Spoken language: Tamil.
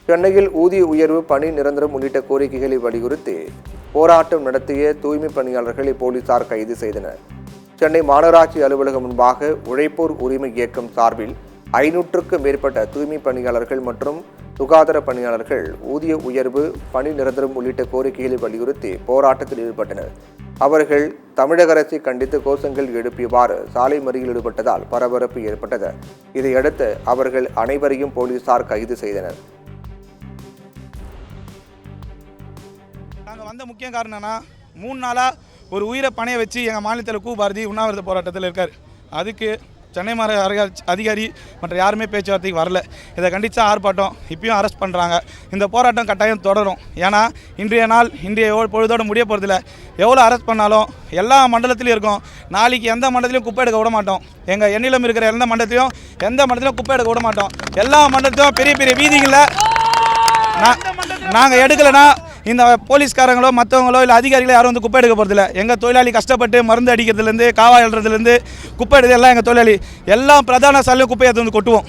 சென்னையில் ஊதிய உயர்வு, பணி நிரந்தரம் உள்ளிட்ட கோரிக்கைகளை வலியுறுத்தி போராட்டம் நடத்திய தூய்மை பணியாளர்களை போலீசார் கைது செய்தனர். சென்னை மாநகராட்சி அலுவலகம் முன்பாக உழைப்போர் உரிமை இயக்கம் சார்பில் 500க்கும் மேற்பட்ட தூய்மை பணியாளர்கள் மற்றும் சுகாதார பணியாளர்கள் ஊதிய உயர்வு, பணி நிரந்தரம் உள்ளிட்ட கோரிக்கைகளை வலியுறுத்தி போராட்டத்தில் ஈடுபட்டனர். அவர்கள் தமிழக அரசை கண்டித்து கோஷங்கள் எழுப்பியவாறு சாலை மறியலில் ஈடுபட்டதால் பரபரப்பு ஏற்பட்டது. இதையடுத்து அவர்கள் அனைவரையும் போலீசார் கைது செய்தனர். நாங்கள் வந்த முக்கிய காரணம் என்னன்னா, 3 நாளாக ஒரு உயிரை பணைய வச்சு எங்கள் மாநிலத்தில் பாரதி உண்ணாவிரத போராட்டத்தில் இருக்கார். அதுக்கு சென்னை மாநகர அதிகாரி மற்ற யாருமே பேச்சுவார்த்தைக்கு வரல. இதை கண்டித்து ஆர்ப்பாட்டம் இப்பயும் அரெஸ்ட் பண்ணுறாங்க. இந்த போராட்டம் கட்டாயம் தொடரும். ஏன்னா இன்றைய பொழுதோடு முடிய போகிறதில்ல. எவ்வளோ அரெஸ்ட் பண்ணாலும் எல்லா மண்டலத்திலையும் இருக்கும். நாளைக்கு எந்த மண்டலத்திலையும் குப்பை எடுக்க விட மாட்டோம். எங்கள் எண்ணிலும் இருக்கிற எந்த மண்டலத்திலையும் குப்பை எடுக்க விட மாட்டோம். எல்லா மண்டலத்திலும் பெரிய பெரிய வீதிகளில் நாங்கள் எடுக்கலைன்னா இந்த போலீஸ்காரங்களோ மற்றவங்களோ இல்லை அதிகாரிகளோ யாரும் வந்து குப்பை எடுக்க போகிறதில்ல. எங்கள் தொழிலாளி கஷ்டப்பட்டு மருந்து அடிக்கிறதுலேருந்து, காவா எழுறதுலேருந்து, குப்பை எடுக்கிறது எல்லாம் எங்கள் தொழிலாளி. எல்லாம் பிரதான சாலையும் குப்பையை வந்து கொட்டுவோம்.